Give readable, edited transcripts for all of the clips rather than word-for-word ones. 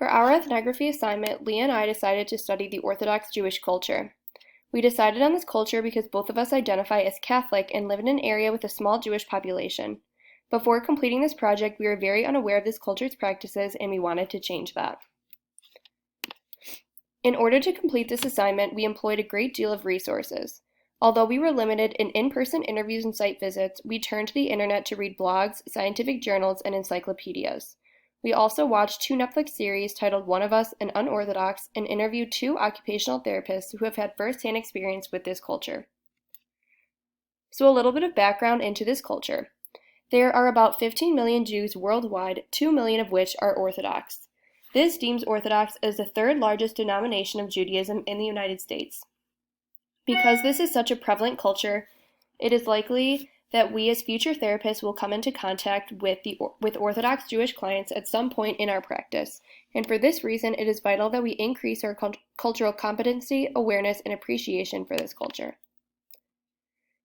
For our ethnography assignment, Leah and I decided to study the Orthodox Jewish culture. We decided on this culture because both of us identify as Catholic and live in an area with a small Jewish population. Before completing this project, we were very unaware of this culture's practices and we wanted to change that. In order to complete this assignment, we employed a great deal of resources. Although we were limited in-person interviews and site visits, we turned to the internet to read blogs, scientific journals, and encyclopedias. We also watched 2 Netflix series titled One of Us and Unorthodox and interviewed 2 occupational therapists who have had first-hand experience with this culture. So a little bit of background into this culture. There are about 15 million Jews worldwide, 2 million of which are Orthodox. This deems Orthodox as the 3rd largest denomination of Judaism in the United States. Because this is such a prevalent culture, it is likely that we as future therapists will come into contact with Orthodox Jewish clients at some point in our practice, and for this reason it is vital that we increase our cultural competency, awareness, and appreciation for this culture.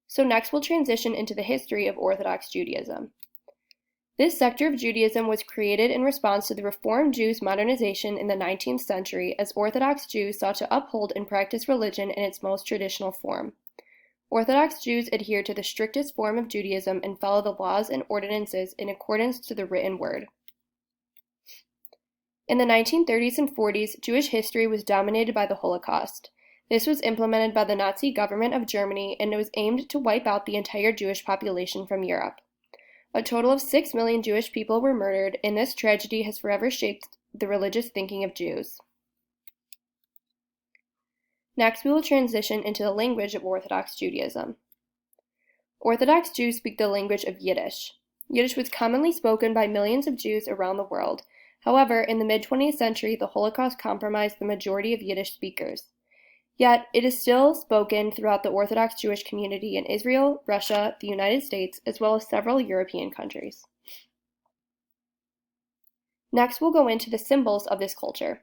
So next we'll transition into the history of Orthodox Judaism. This sector of Judaism was created in response to the Reformed Jews' modernization in the 19th century as Orthodox Jews sought to uphold and practice religion in its most traditional form. Orthodox Jews adhere to the strictest form of Judaism and follow the laws and ordinances in accordance to the written word. In the 1930s and 40s, Jewish history was dominated by the Holocaust. This was implemented by the Nazi government of Germany and it was aimed to wipe out the entire Jewish population from Europe. A total of 6 million Jewish people were murdered, and this tragedy has forever shaped the religious thinking of Jews. Next, we will transition into the language of Orthodox Judaism. Orthodox Jews speak the language of Yiddish. Yiddish was commonly spoken by millions of Jews around the world. However, in the mid-20th century, the Holocaust compromised the majority of Yiddish speakers. Yet, it is still spoken throughout the Orthodox Jewish community in Israel, Russia, the United States, as well as several European countries. Next, we'll go into the symbols of this culture.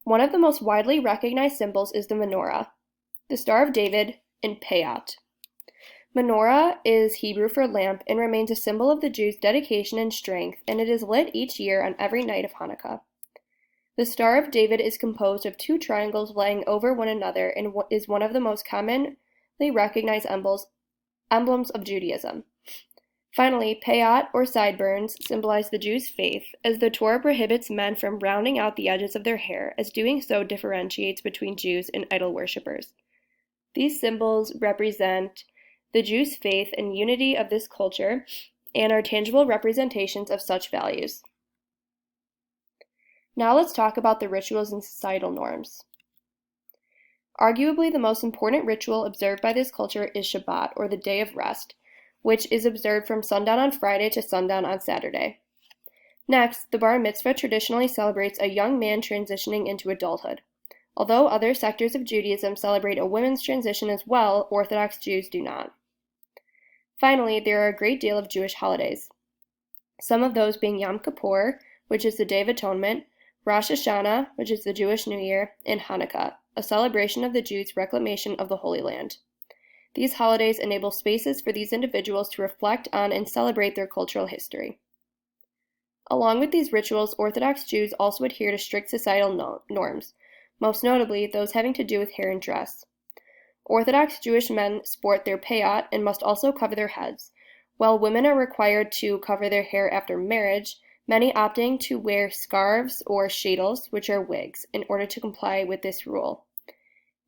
One of the most widely recognized symbols is the menorah, the Star of David, and payat. Menorah is Hebrew for lamp and remains a symbol of the Jews' dedication and strength, and it is lit each year on every night of Hanukkah. The Star of David is composed of 2 triangles laying over one another and is one of the most commonly recognized emblems of Judaism. Finally, payat, or sideburns, symbolize the Jews' faith, as the Torah prohibits men from rounding out the edges of their hair, as doing so differentiates between Jews and idol worshippers. These symbols represent the Jews' faith and unity of this culture and are tangible representations of such values. Now let's talk about the rituals and societal norms. Arguably the most important ritual observed by this culture is Shabbat, or the Day of Rest, which is observed from sundown on Friday to sundown on Saturday. Next, the Bar Mitzvah traditionally celebrates a young man transitioning into adulthood. Although other sectors of Judaism celebrate a women's transition as well, Orthodox Jews do not. Finally, there are a great deal of Jewish holidays, some of those being Yom Kippur, which is the Day of Atonement, Rosh Hashanah, which is the Jewish New Year, and Hanukkah, a celebration of the Jews' reclamation of the Holy Land. These holidays enable spaces for these individuals to reflect on and celebrate their cultural history. Along with these rituals, Orthodox Jews also adhere to strict societal norms, most notably those having to do with hair and dress. Orthodox Jewish men sport their payat and must also cover their heads. While women are required to cover their hair after marriage, many opting to wear scarves or shadels, which are wigs, in order to comply with this rule.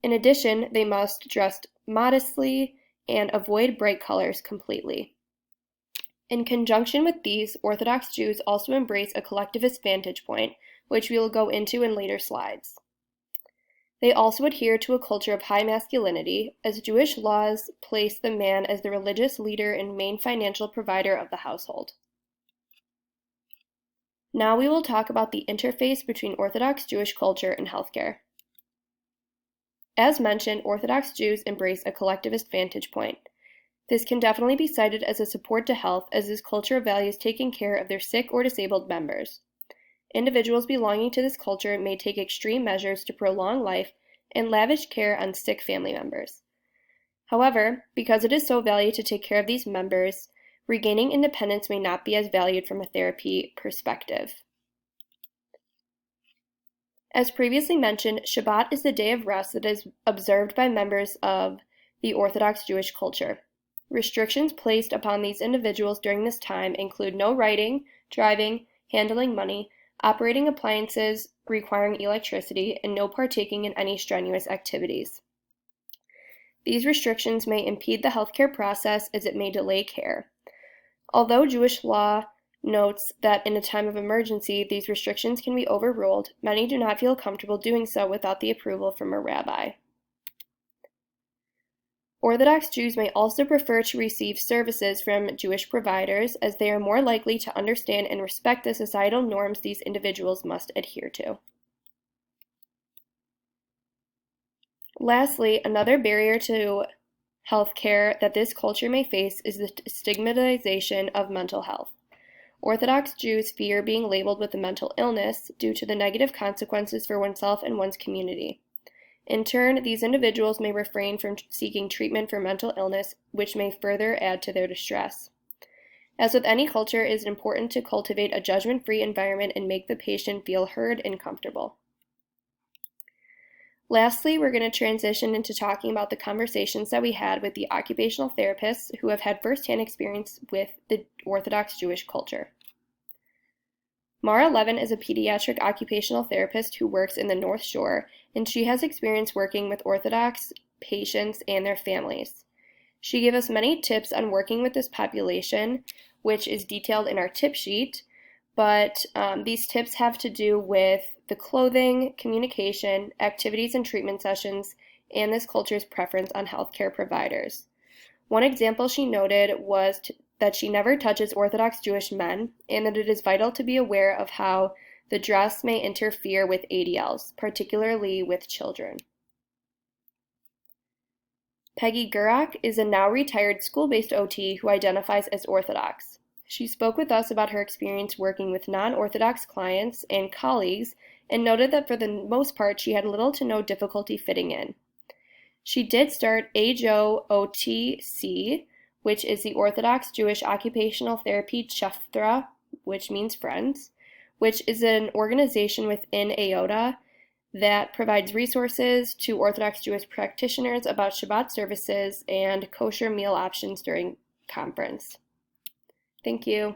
In addition, they must dress modestly and avoid bright colors completely. In conjunction with these, Orthodox Jews also embrace a collectivist vantage point, which we will go into in later slides. They also adhere to a culture of high masculinity, as Jewish laws place the man as the religious leader and main financial provider of the household. Now we will talk about the interface between Orthodox Jewish culture and healthcare. As mentioned, Orthodox Jews embrace a collectivist vantage point. This can definitely be cited as a support to health, as this culture values taking care of their sick or disabled members. Individuals belonging to this culture may take extreme measures to prolong life and lavish care on sick family members. However, because it is so valued to take care of these members, regaining independence may not be as valued from a therapy perspective. As previously mentioned, Shabbat is the day of rest that is observed by members of the Orthodox Jewish culture. Restrictions placed upon these individuals during this time include no writing, driving, handling money, operating appliances requiring electricity, and no partaking in any strenuous activities. These restrictions may impede the healthcare process as it may delay care. Although Jewish law notes that in a time of emergency, these restrictions can be overruled, many do not feel comfortable doing so without the approval from a rabbi. Orthodox Jews may also prefer to receive services from Jewish providers as they are more likely to understand and respect the societal norms these individuals must adhere to. Lastly, another barrier to healthcare that this culture may face is the stigmatization of mental health. Orthodox Jews fear being labeled with a mental illness due to the negative consequences for oneself and one's community. In turn, these individuals may refrain from seeking treatment for mental illness, which may further add to their distress. As with any culture, it is important to cultivate a judgment-free environment and make the patient feel heard and comfortable. Lastly, we're going to transition into talking about the conversations that we had with the occupational therapists who have had firsthand experience with the Orthodox Jewish culture. Mara Levin is a pediatric occupational therapist who works in the North Shore, and she has experience working with Orthodox patients and their families. She gave us many tips on working with this population, which is detailed in our tip sheet, but these tips have to do with the clothing, communication, activities and treatment sessions, and this culture's preference on healthcare providers. One example she noted was that she never touches Orthodox Jewish men, and that it is vital to be aware of how the dress may interfere with ADLs, particularly with children. Peggy Gurak is a now retired school-based OT who identifies as Orthodox. She spoke with us about her experience working with non-Orthodox clients and colleagues and noted that for the most part she had little to no difficulty fitting in. She did start OCC, which is the Orthodox Jewish Occupational Therapy Cheftra, which means friends, which is an organization within AOTA that provides resources to Orthodox Jewish practitioners about Shabbat services and kosher meal options during conference. Thank you.